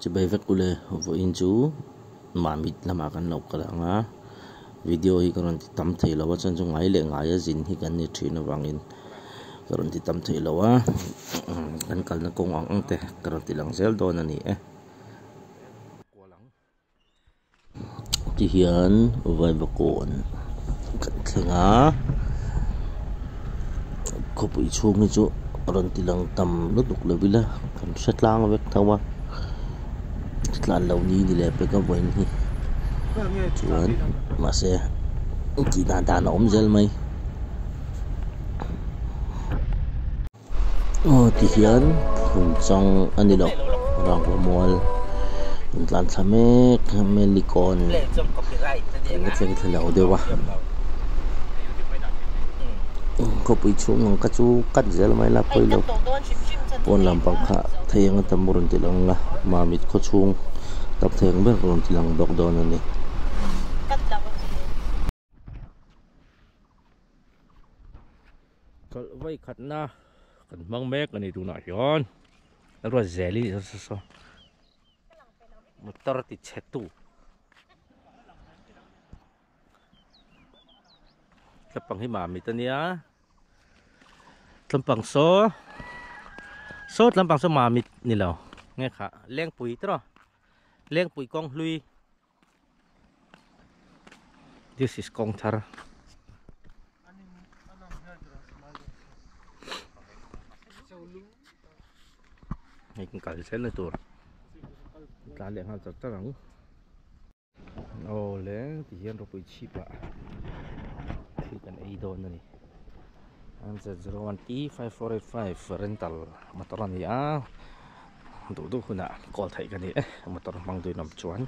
chỉ bay vét kule vô in chú mà mít làm akan lộc cả nga video hi karon ti tam thei lawa chan chung ngai le ngai a zin hi kan ni thina wangin karon ti tam thei lawa kan kal na kong ang te karon ti lang zel don ani ti hian vai bakon kan thlenga khopui chung ni chu karon ti lang tam lutuk levila kan setlang vek thawa tlan lo ni le pe ka voin hi chuan mà sẽ chỉ đàn ốm gel mày thì hiện cùng trong anh đi đâu rằng có mua làm sao mấy licon cái thứ nào đều quá có bị chung các chú cắt gel mày là coi đâu còn làm bằng khá thấy anh ta mua thì lòng là mà mít có chung tập thể không biết còn thì lòng đọc đồ này vậy khát na cần mang mét cái này tụi nào chọn nó rồi jelly sao một tờ thì chết tu tập bằng hi mà mi tên nhá tập bằng số tập bằng số mà mi nè lâu nghe khá len bụi đó len bụi con lui this is con thar hay cũng cởi xe lên tuột cá liền hàng rất nóng ô lẽ thì hiện rồi bị chip ạ thì cần ấy đồn này answer 01T5485 rental motor này á đủ hơn ạ có thấy cái này motor mang đôi nằm chuan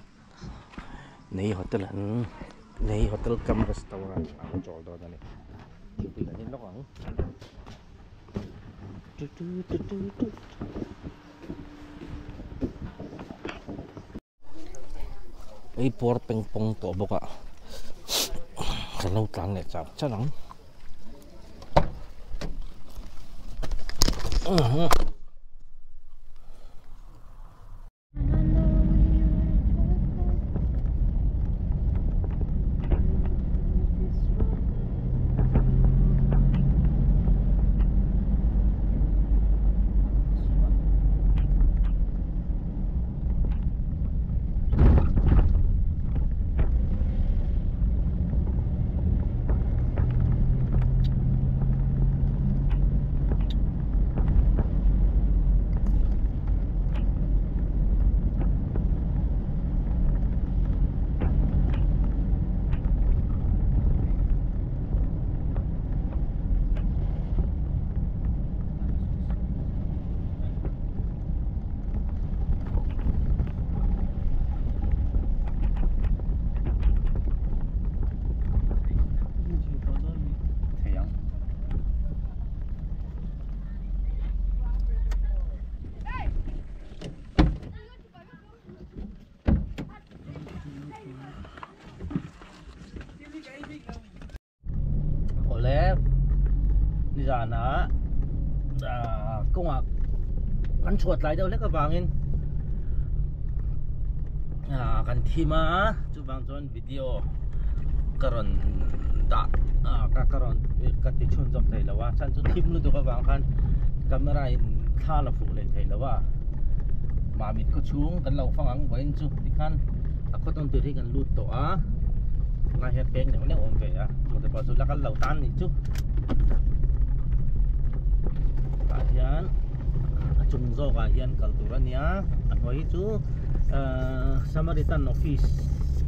này hotel cam restaurant ăn chỗ đó này chụp hình này nó khoảng ấy por ping pong to boka kan lo tlang ne chap chanang giờ nó công ạ ăn chuột lại đâu lấy các bạn in cần thêm á chú bạn chọn video karon đã các karon các cái chun trong thầy là wa chân chú thêm luôn được các bạn kan camera in khá là phụ lên thầy là wa mà mình có xuống cần lâu phăng ăn với chú thì kan có tôn từ thì cần lút tổ á ngay hết bên này ổn về á một cái bao chú là cần lâu tan thì chú yan chung zo ga yan kaltura niya at hoy chu Samaritan office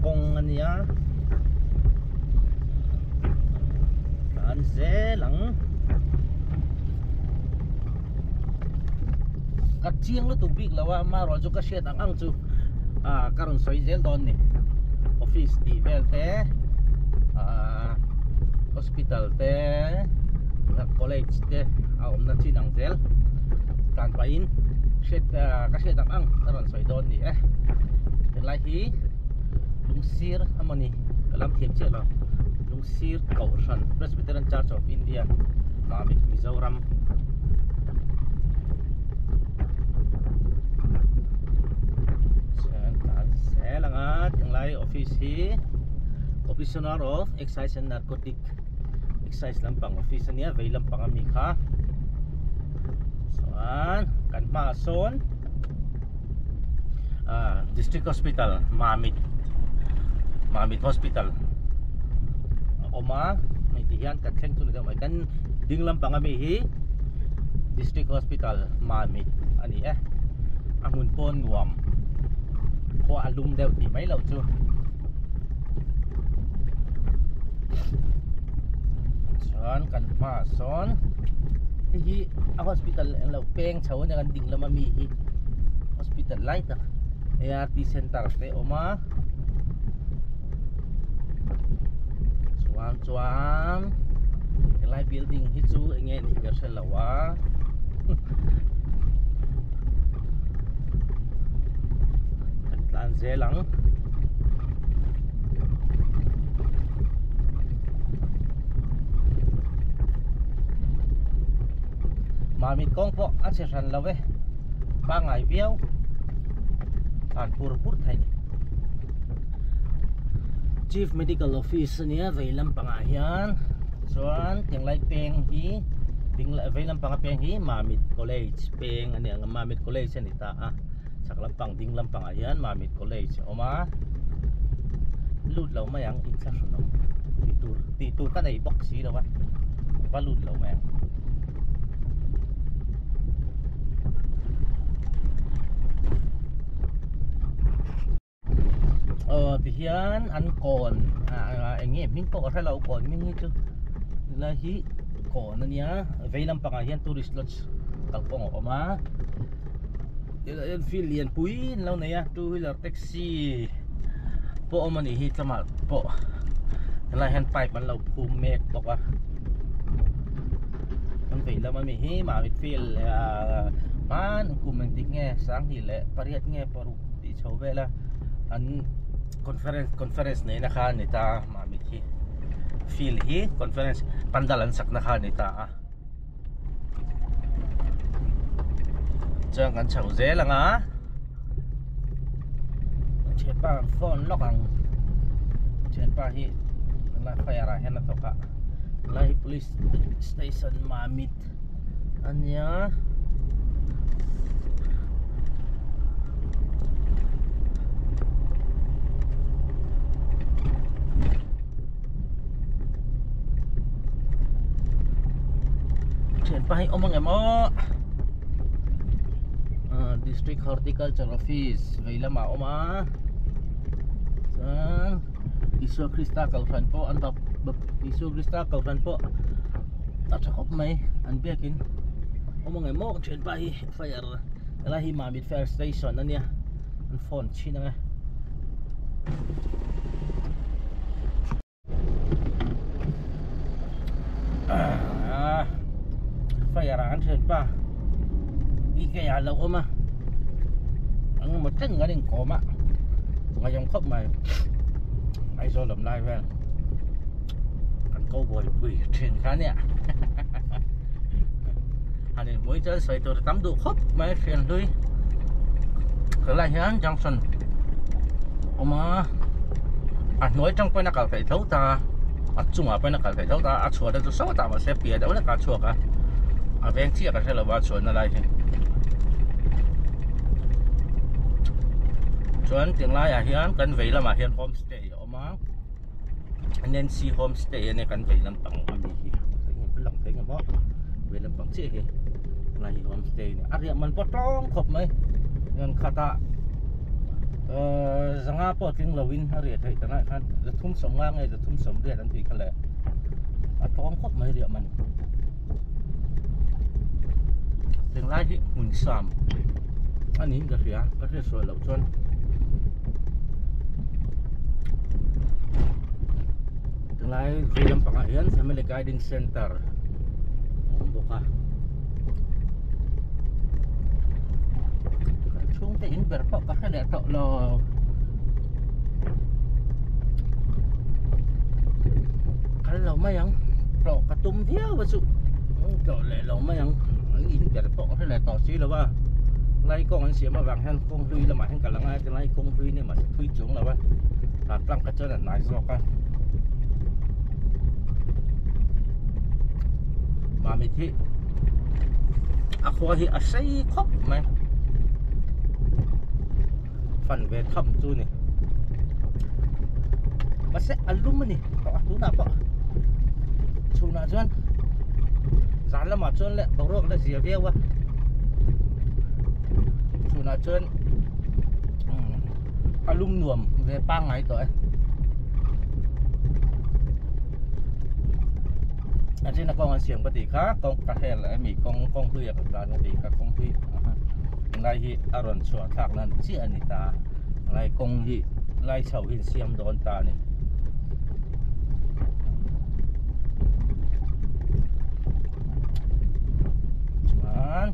kong niya kan ze lang kat chiang lu tubig lawa ma ro chu ka shet ang chu karon soi zel don ni office di velte hospital te college te om na chinang zel kan pain shet ka shet ang karon soi don ni lai hi lungsir amani lam thiam che lo lungsir kaushan Presbyterian Church of India Mamit Mizoram DCI office hi Commissioner of Excise and Narcotic Excise lampang office niya vei lampang ami kha soan kan ma son District Hospital Mamit Hospital oma may tiyan kan theng tu na mai kan ding lampang ami hi District Hospital Mamit ani angun pon nuam ko alum deu ti mai lo chu son kan ma son hi a hospital en lo peng chho na kan ding lama mi hi hospital light ART center te oma chuan lai building hi chu nge ni ga sel lawa lan zelang Mamit kong po at sesan lawe pangay viaw an pur thay Chief Medical Office niya veilam pangayan soan yang lai peng hi ding veilam pangapeng hi Mamit College peng ani ang Mamit College ni ta sak lampang ding lampang ayan Mamit College oma lut law mayang insasunong titur ka na iboksi daw ba lut law mayang tihian an kon anh em mình có thể lâu còn mình chứ là hi còn nia vei lampang ayan tourist lodge kalpong oma el filian pui law na ya two wheeler taxi po man hi tama po la hand pipe man law pumek baka ang vei lam mi hi ma mit fil man kumentik nge sang hi le pariat nge paru ti chowela an conference na inakha nita mamit hi feel hi conference pandalan sak nakha nita chang kan chau ze lang chen pa phone lock ang chen pa hi la fire hen na toka la hi police station mamit anya pahi omong emo District Horticulture Office veila ma oma san Isu Krista kalfan po an bab Isu Krista kalfan po tatakop may an bekin omong emo chen pahi fire lahi Mamit fire station ania an phone china nga fayaran chen pa ikaya law oma ang mateng galing koma ngayong khop mày ai do làm live ven kan câu boy bui chen khá nè anh em mới chơi xoay tôi tắm đủ khop mày chen đuôi cái này hắn Johnson oma anh nói trong quay nó cả phải thấu ta chung à quay nó cả phải thấu ta chùa đó số ta mà sẽ bịa đâu nó cả chùa cả ven chia ka thela ba chuan na lai hi chuan tiếng lai hian kan vei lama hian homestay oma Nancy homestay ne kan vei lampang ami hi lang thei ngamo vei lampang che hi lai homestay ne aria man potong khop mai ngan khata zanga po ting lawin aria thei tana khan thum somnga ngai thum som ria dan ti kale atong khop mai ria man tiếng lai hi mun sam anh in ka ria ka se so lo chon tiếng lai film pangayan family guidance center buka chung te in ber pa ka le to lo kal lo mayang pro katum dia wasu to le lo mayang in ber po ka le to si lo ba lai kong an siam awang han kong hui lama han kalanga te lai kong hui ne ma thui chung lawa ta tlang ka chona nai zo ka ma mi thi a khwa hi a sei khop mai fan ve tham chu ni ma se alum ni to tu na pa chuna chuan zan lama chuan le borok le zia vewa chuna chuan alum nuam ve pa ngai to anh chị nó con anh xiềng bất tỷ khác con cà hẹ lại mì con hui ở cả nó bị các con hui này hi aron chua thạc nan chỉ anh ta này con hi lai sầu hin xiêm đón ta này chuan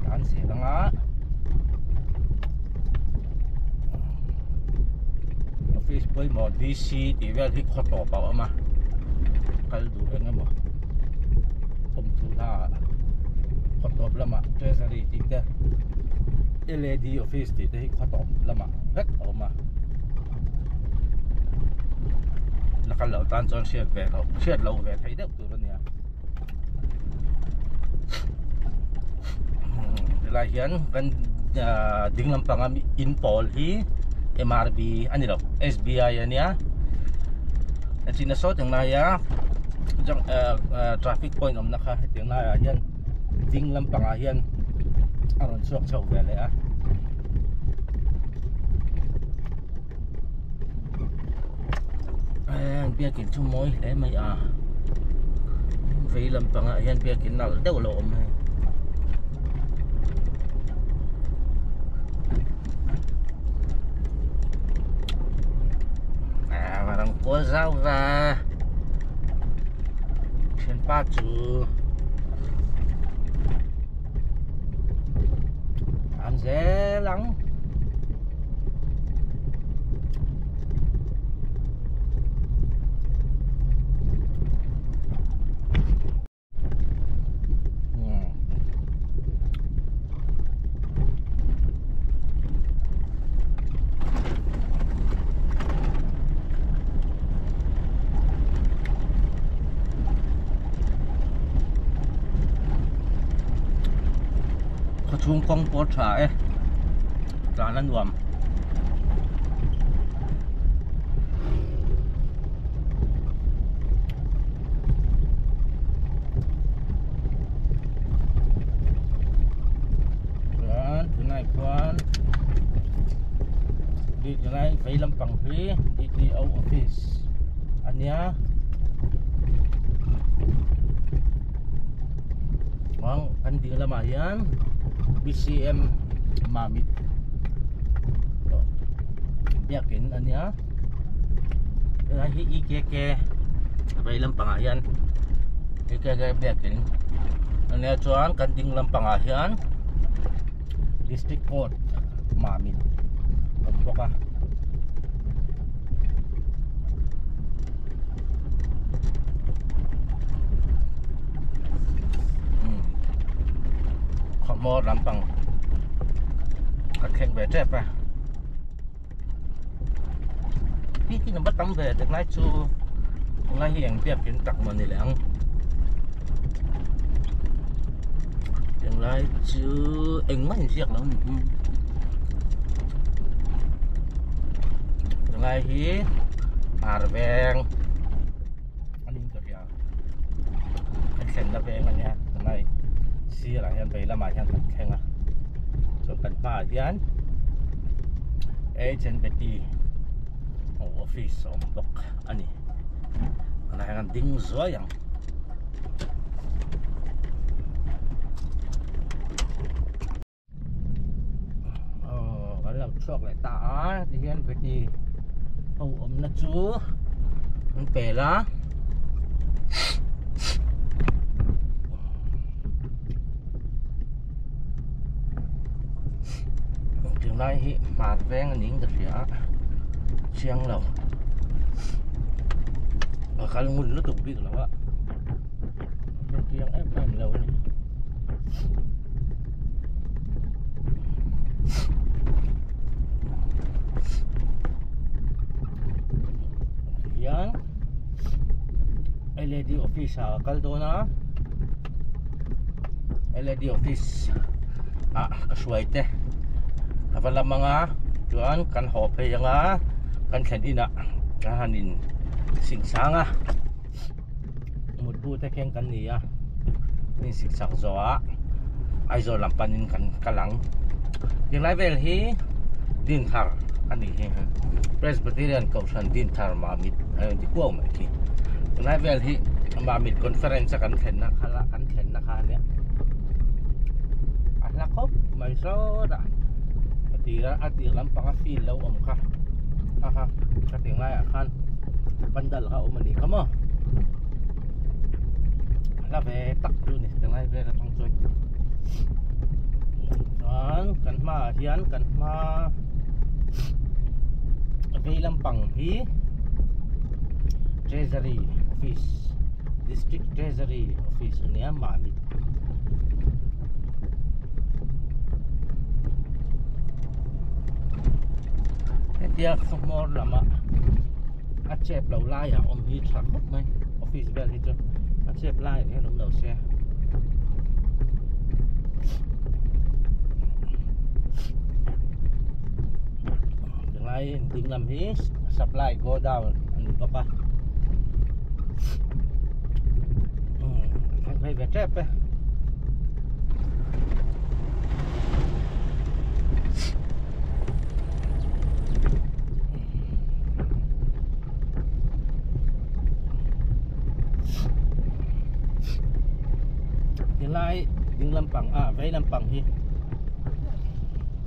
cán xỉa lắm á office boy mo DC thì về thì khó tỏ bảo mà cái đủ anh mà không thu la khó tỏ lắm mà treasury thì cái LED office thì khó tỏ lắm mà rất ổn mà là cái lẩu tan cho xe lẩu về thấy được tụi nó nha lại hiện kan ding lampang am Inpol hi MRB ani lo SBI ania achina so tang na ya jang traffic point om nakha tang na ya hian ding lampang a hian aron chuak chho ve le a bia kin chu moi le mai a vei lampang a hian bia kin nal deuh lo om hai có rau và trên ba chữ ăn dễ lắm chung con bó trà trà nó nuông thứ này quan đi thứ này phải làm bằng phí đi office anh nhá vâng anh đi làm gì anh BCM Mamit yakin anya hi IKK bay lampangayan IKK yakin anya chuan kanting lampangayan district court Mamit boka mo lampang các khen về trép à khi nó bắt tắm về được lái chu lái hiện việc kiến tặc mà này lắm đừng lái chứ anh mấy việc lắm đừng lái hí vàng anh đi cởi ra anh khen là về mà nha đừng lái xí là hiện về là mà hiện khen à cho cần pha hiến agent beti office om block ani ana hang ding zo yang cái làm chuộc lại tạ thì hiến beti om na chu anh bể lá nay hi mà ven những cái gì á chiang lầu ở khá ngun nó tục biết là á chiang em lầu này LED office ha kaldo na LED office kasway te kapala mga tuan kan hope nga kan ina kahanin singsanga mudbute keng kaniya ni singsang zoa ay zo lampanin kan kalang yung level hi din thar ani hi Presbyterian Kausan din thar mamit ayon di ko mai ki yung level hi mamit conference kan ken na kala kan ken na kanya alakop may soda atiran pang-feel law ka katingay akan pandal ka umani ka mo labe tak dun ni tingay vera tang soy kan ma hian kan ma veilam pang hi Treasury Office District Treasury Office niya mamit dia semua lama acep lau lai om hi thak hot mai office bel hi tu acep lai ni lom no se lai ding lam hi supply go down ani papa phải về trep Ding lampang vay lampang hi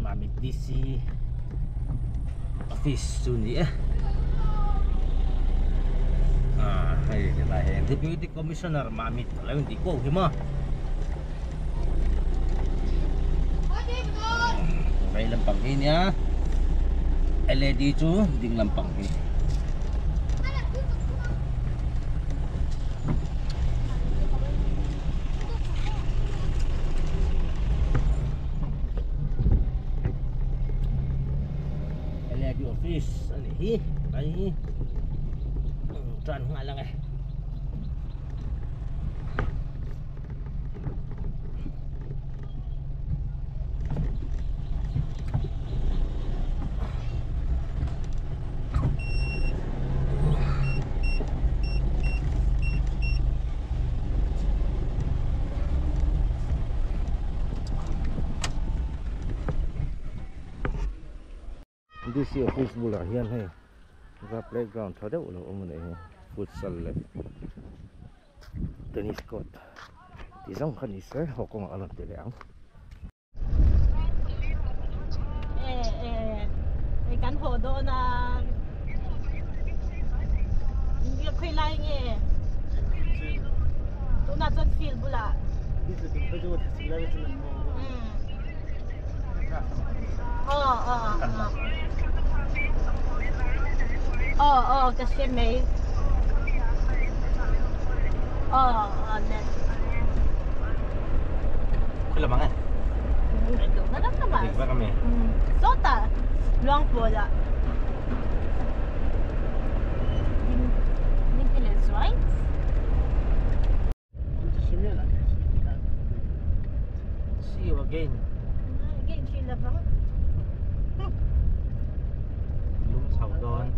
mamit DC office suni hay lai deputy commissioner mamit lain di ko hima vay lampang hi niya LED tu ding lampang hi office ani hi ai tran nga lang Di si office bola hian hai ga playground thada ulo omne he futsal le tennis court ti jong khan isai hokong alon te leang kan ho do na hindi khoi lai nge tu na chon feel bula kasi may net kulamang ito naman di ba kami sota luang bola maintenance right see you again sila ba lum chau don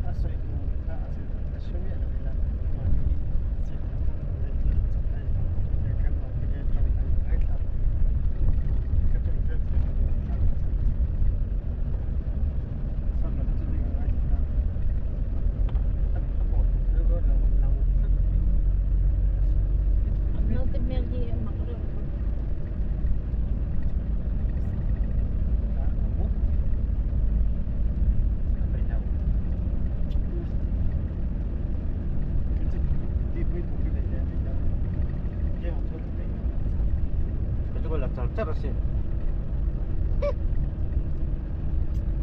terus ya.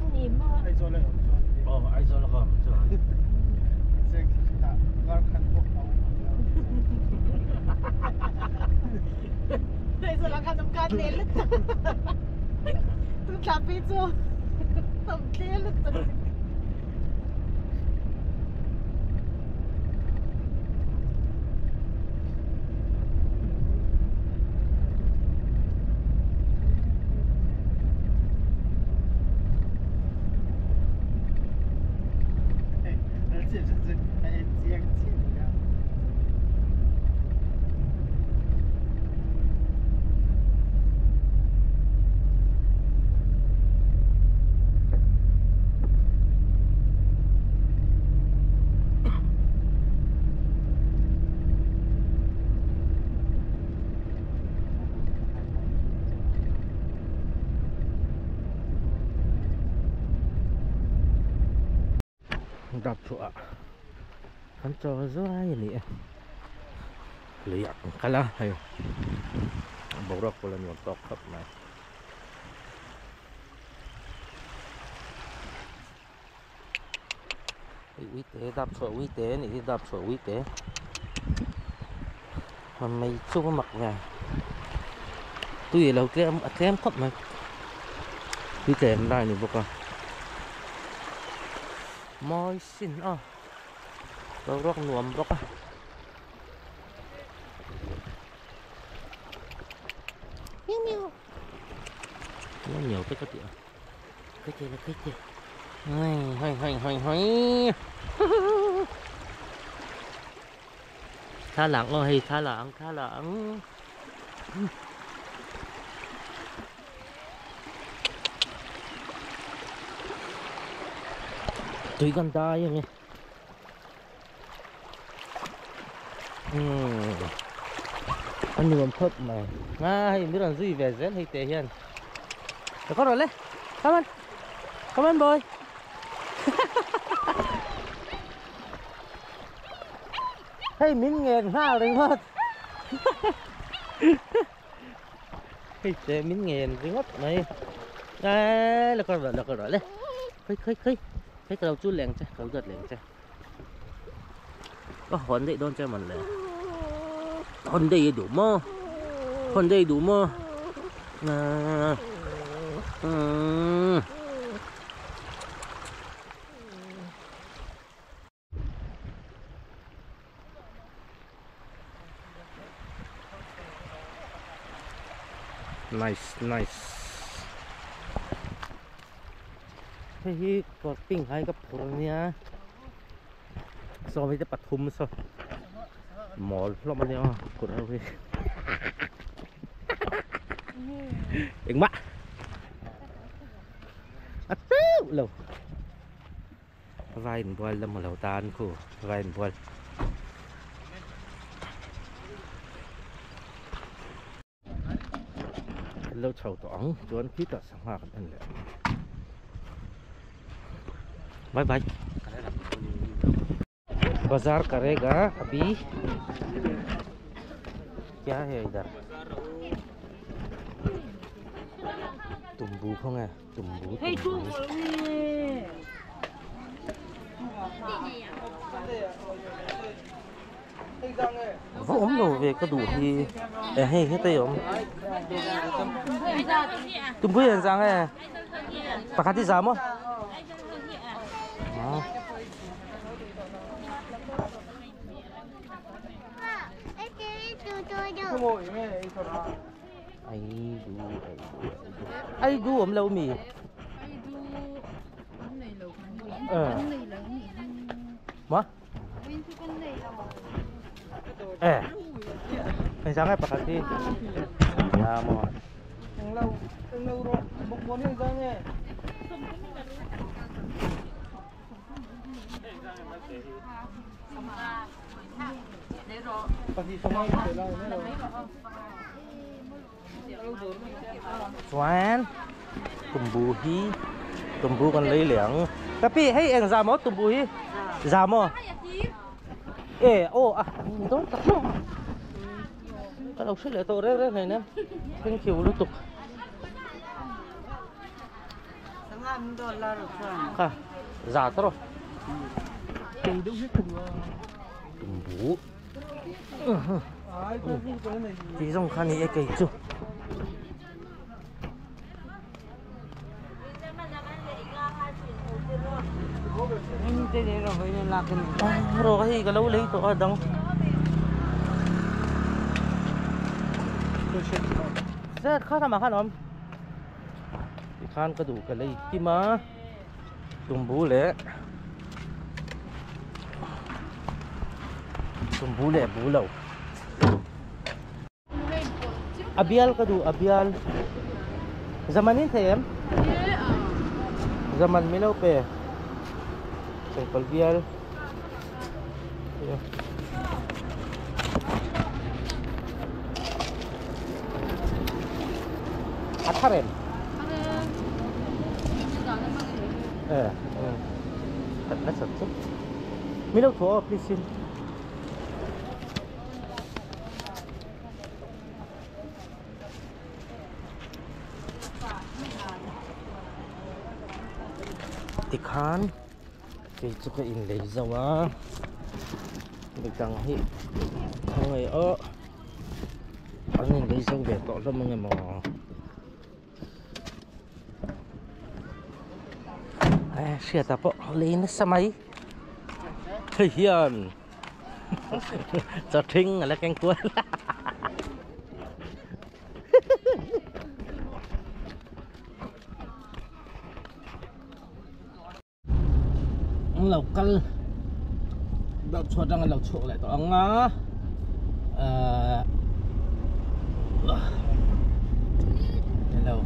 Ini mah. Oh, aizol ka. Aizol ka ng kanelit. Tu kapit so. Tamkelit. đập chua hắn cho rất hay nhỉ lihat kalah ayo borok pula nyontok khắp này uy tế đập chua uy tế này đập chua uy tế mà mày chưa mặc nhà tuy là kem khắp này uy tế đây này bốc à môi xin đâu róc nuông róc à miêu miêu nó nhiều cái tiệm cái kia là cái kia hay thả lỏng ơi thả lỏng tùy con tay vậy anh nhiều thấp mà hay biết là gì về rét hay tệ hiền được con rồi lên come on boy hey miếng nghền ha đấy mất hey tệ miếng nghền cái ngất này đây là con rồi lên khơi cái đầu chút lẹng chứ cầu giật lẹng chứ có hòn đây đón cho mình lẹ hòn đây đủ mơ nice hey có ping hai cái phun nha so với cái bát thum so mỏ lo mà nhau cột đâu đi đừng bắt lâu vai buồn lâm mà lâu tan cô vai buồn lâu chầu toán chuẩn khí tật sáng hoaกันเลยबाय बाजार करेगा अभी क्या है इधर तुम्बू không है तुम्बू vỗ ống đồ về có đủ thì để hay hết tay ống तुम्बू hiện dạng này bà khát đi giảm không ai đu ẩm lâu mì mà anh sáng ngày bạc đi à mà lâu rồi một món này ra nghe Xuan tumbu con lấy liang tapi hey ang zamo tumbu hi zamo ô à tốt cái đầu xích lại to rét này nè cái chiều nó tục cả giả thôi tumbu thì trong khăn này cái chú rồi thì cái lâu lấy tổ đông rất khó tham khăn không khăn có đủ cái lấy kim mà tumbu lẽ sum bule bulo abial ka du abial zamanin them zaman milaw pe sempal bial Atharem thật là sạch chút mấy đâu thua please xin thì khán thì chụp cái in lấy dầu á mình càng hi không người anh nhìn lấy dầu về tỏ ra mọi người mà siya tapo linis sa may yan sa ting alaking kuwal ang lokal daw chua dang law chua lại to ang hello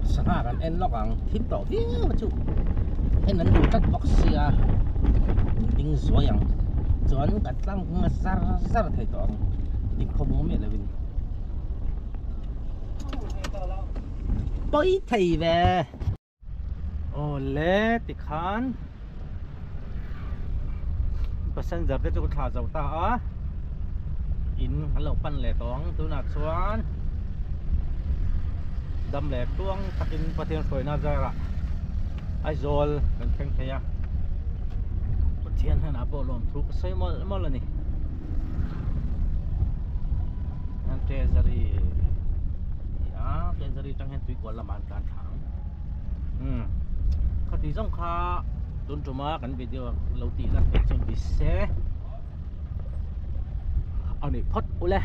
sangaran en lok ang thip to ti ma chu en nan du tat box sia ding zoyang chuan kat tlang nga sar thai to ang ding khomo me lewin poi thai ve ole ti khan passenger te chu tha jaw ta a in halo pan le tong tu na chuan đâm lẹp tuông takin pathian phơi na ra ai zol kan kheng thaya pathian han apo lom thu sai mol ni an treasury treasury tang hen tui kwal laman kan thang khati jong kha tun tuma kan video lo ti la pe chen bi se ani phot ule